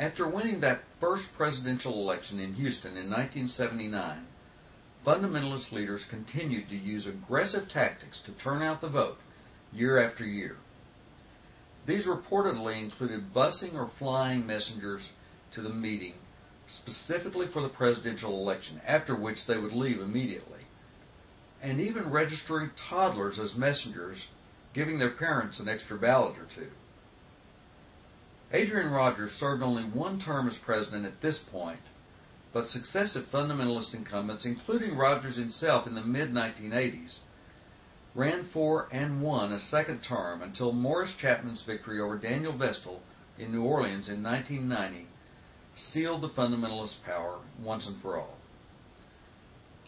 After winning that first presidential election in Houston in 1979, fundamentalist leaders continued to use aggressive tactics to turn out the vote year after year. These reportedly included busing or flying messengers to the meeting specifically for the presidential election, after which they would leave immediately, and even registering toddlers as messengers, giving their parents an extra ballot or two. Adrian Rogers served only one term as president at this point, but successive fundamentalist incumbents, including Rogers himself in the mid-1980s, ran for and won a second term until Morris Chapman's victory over Daniel Vestal in New Orleans in 1990 sealed the fundamentalist power once and for all.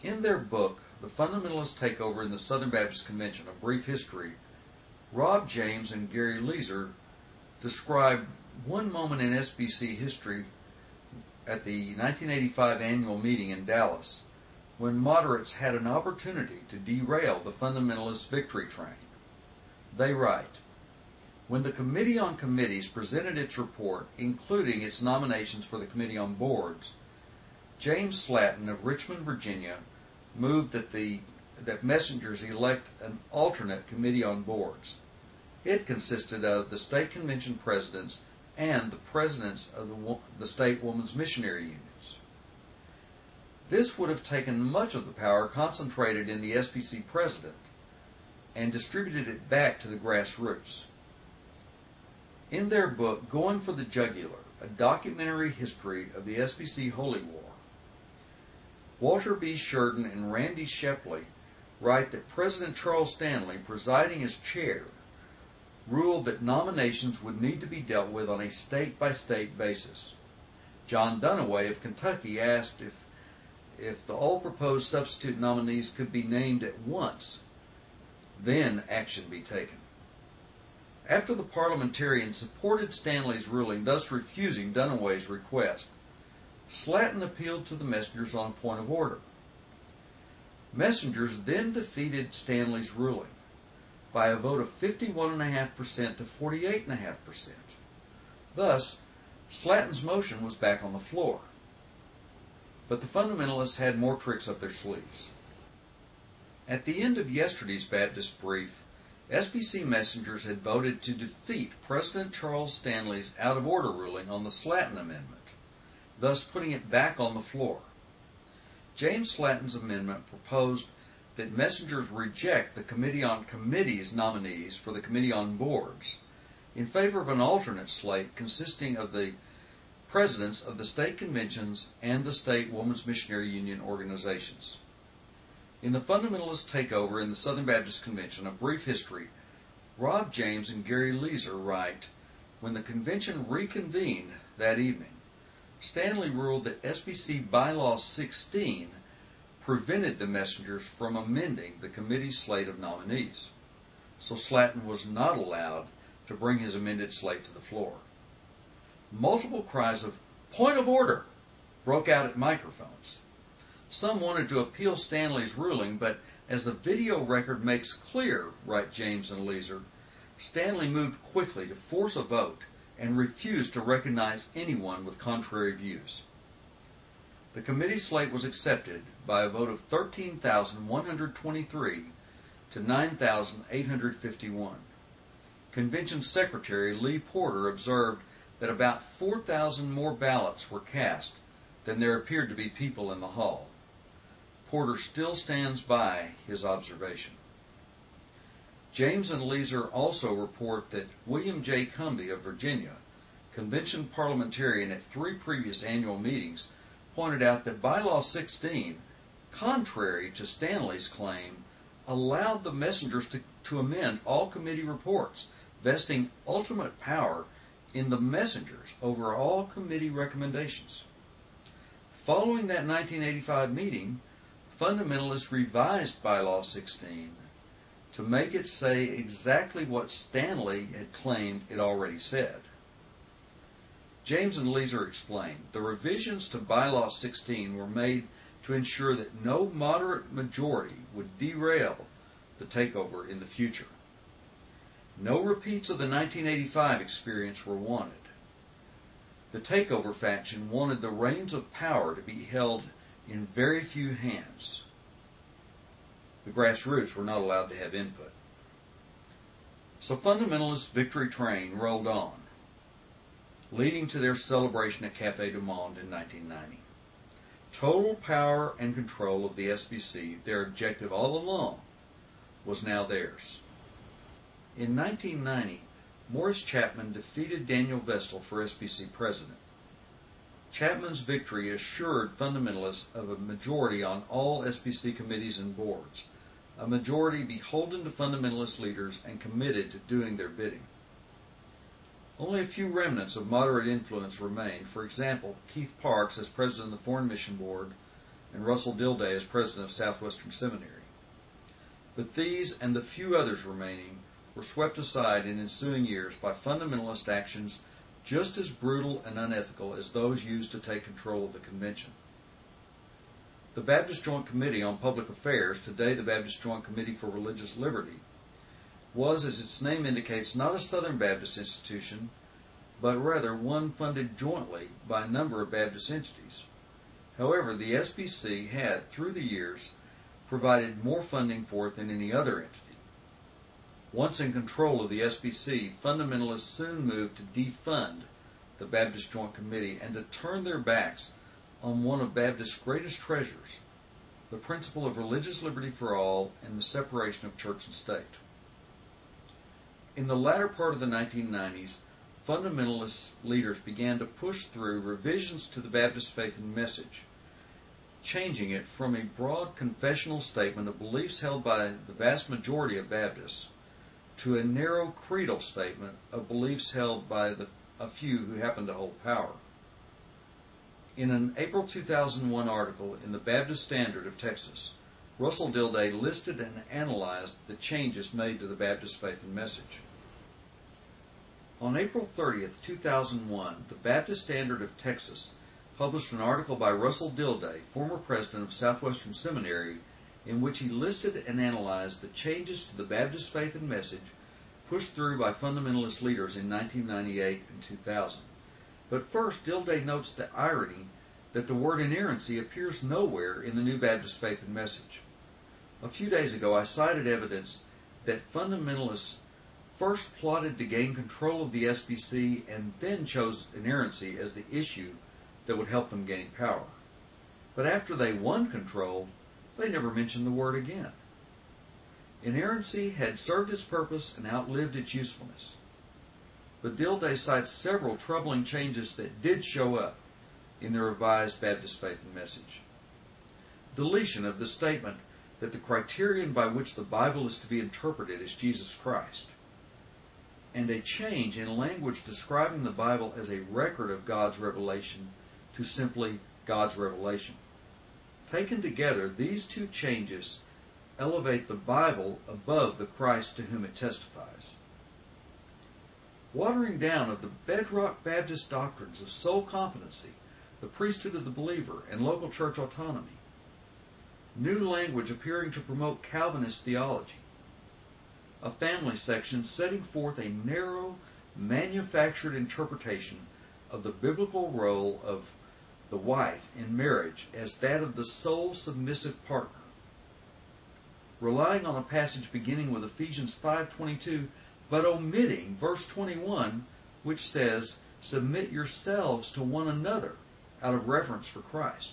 In their book, The Fundamentalist Takeover in the Southern Baptist Convention, A Brief History, Rob James and Gary Leeser describe one moment in SBC history at the 1985 annual meeting in Dallas when moderates had an opportunity to derail the fundamentalist victory train. They write, "When the Committee on Committees presented its report, including its nominations for the Committee on Boards, James Slatton of Richmond, Virginia, moved that messengers elect an alternate Committee on Boards. It consisted of the state convention presidents and the presidents of the state women's missionary unions. This would have taken much of the power concentrated in the SBC president and distributed it back to the grassroots." In their book, Going for the Jugular, A Documentary History of the SBC Holy War, Walter B. Sheridan and Randy Shepley write that President Charles Stanley, presiding as chair, ruled that nominations would need to be dealt with on a state-by-state basis. John Dunaway of Kentucky asked if all proposed substitute nominees could be named at once, then action be taken. After the parliamentarians supported Stanley's ruling, thus refusing Dunaway's request, Slatton appealed to the messengers on a point of order. Messengers then defeated Stanley's ruling by a vote of 51.5% to 48.5%. Thus, Slatton's motion was back on the floor. But the fundamentalists had more tricks up their sleeves. At the end of yesterday's Baptist brief, SBC messengers had voted to defeat President Charles Stanley's out-of-order ruling on the Slatton Amendment, thus putting it back on the floor. James Slatton's amendment proposed that messengers reject the Committee on Committees nominees for the Committee on Boards in favor of an alternate slate consisting of the presidents of the state conventions and the state women's missionary union organizations. In the Fundamentalist Takeover in the Southern Baptist Convention, A Brief History, Rob James and Gary Leeser write, when the convention reconvened that evening, Stanley ruled that SBC Bylaw 16 prevented the messengers from amending the committee's slate of nominees, so Slatton was not allowed to bring his amended slate to the floor. Multiple cries of "point of order" broke out at microphones. Some wanted to appeal Stanley's ruling, but as the video record makes clear, write James and Leeser, Stanley moved quickly to force a vote and refused to recognize anyone with contrary views. The committee slate was accepted by a vote of 13,123 to 9,851. Convention Secretary Lee Porter observed that about 4,000 more ballots were cast than there appeared to be people in the hall. Porter still stands by his observation. James and Leeser also report that William J. Cumbie of Virginia, convention parliamentarian at 3 previous annual meetings, pointed out that Bylaw 16, contrary to Stanley's claim, allowed the messengers to amend all committee reports, vesting ultimate power in the messengers over all committee recommendations. Following that 1985 meeting, fundamentalists revised Bylaw 16 to make it say exactly what Stanley had claimed it already said. James and Leeser explained, the revisions to Bylaw 16 were made to ensure that no moderate majority would derail the takeover in the future. No repeats of the 1985 experience were wanted. The Takeover faction wanted the reins of power to be held in very few hands. The grassroots were not allowed to have input. So Fundamentalist victory train rolled on, leading to their celebration at Café du Monde in 1990. Total power and control of the SBC, their objective all along, was now theirs. In 1990, Morris Chapman defeated Daniel Vestal for SBC president. Chapman's victory assured fundamentalists of a majority on all SBC committees and boards, a majority beholden to fundamentalist leaders and committed to doing their bidding. Only a few remnants of moderate influence remained. For example, Keith Parks as president of the Foreign Mission Board and Russell Dilday as president of Southwestern Seminary. But these and the few others remaining were swept aside in ensuing years by fundamentalist actions just as brutal and unethical as those used to take control of the convention. The Baptist Joint Committee on Public Affairs, today the Baptist Joint Committee for Religious Liberty, was, as its name indicates, not a Southern Baptist institution, but rather one funded jointly by a number of Baptist entities. However, the SBC had, through the years, provided more funding for it than any other entity. Once in control of the SBC, fundamentalists soon moved to defund the Baptist Joint Committee and to turn their backs on one of Baptist's greatest treasures, the principle of religious liberty for all and the separation of church and state. In the latter part of the 1990s, fundamentalist leaders began to push through revisions to the Baptist faith and message, changing it from a broad confessional statement of beliefs held by the vast majority of Baptists to a narrow creedal statement of beliefs held by a few who happen to hold power. In an April 2001 article in the Baptist Standard of Texas, Russell Dilday listed and analyzed the changes made to the Baptist faith and message. On April 30th, 2001, the Baptist Standard of Texas published an article by Russell Dilday, former president of Southwestern Seminary, in which he listed and analyzed the changes to the Baptist faith and message pushed through by fundamentalist leaders in 1998 and 2000. But first, Dilday notes the irony that the word inerrancy appears nowhere in the New Baptist Faith and Message. A few days ago, I cited evidence that fundamentalists first plotted to gain control of the SBC and then chose inerrancy as the issue that would help them gain power. But after they won control, they never mentioned the word again. Inerrancy had served its purpose and outlived its usefulness. But Dilday cites several troubling changes that did show up in the revised Baptist Faith and Message. Deletion of the statement that the criterion by which the Bible is to be interpreted is Jesus Christ, and a change in language describing the Bible as a record of God's revelation to simply God's revelation. Taken together, these two changes elevate the Bible above the Christ to whom it testifies. Watering down of the bedrock Baptist doctrines of soul competency, the priesthood of the believer, and local church autonomy. New language appearing to promote Calvinist theology. A family section setting forth a narrow, manufactured interpretation of the biblical role of the wife in marriage as that of the sole submissive partner. Relying on a passage beginning with Ephesians 5:22, but omitting verse 21, which says, "Submit yourselves to one another," out of reverence for Christ.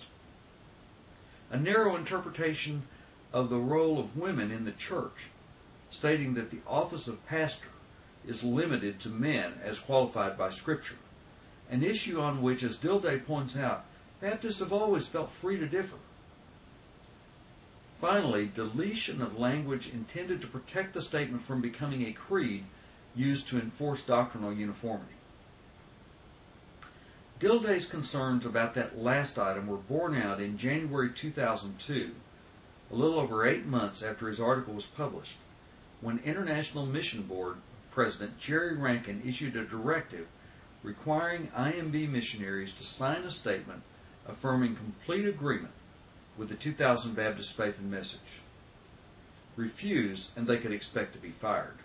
A narrow interpretation of the role of women in the church, stating that the office of pastor is limited to men as qualified by Scripture, an issue on which, as Dilday points out, Baptists have always felt free to differ. Finally, deletion of language intended to protect the statement from becoming a creed used to enforce doctrinal uniformity. Dilday's concerns about that last item were borne out in January 2002, a little over 8 months after his article was published, when International Mission Board President Jerry Rankin issued a directive requiring IMB missionaries to sign a statement affirming complete agreement with the 2000 Baptist Faith and Message. Refuse, and they could expect to be fired.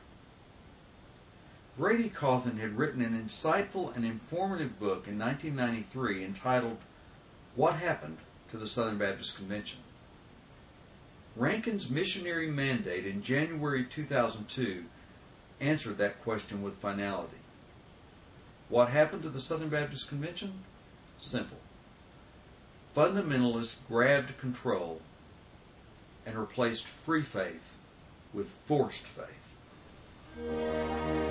Grady Cawthon had written an insightful and informative book in 1993 entitled What Happened to the Southern Baptist Convention? Rankin's missionary mandate in January 2002 answered that question with finality. What happened to the Southern Baptist Convention? Simple. Fundamentalists grabbed control and replaced free faith with forced faith.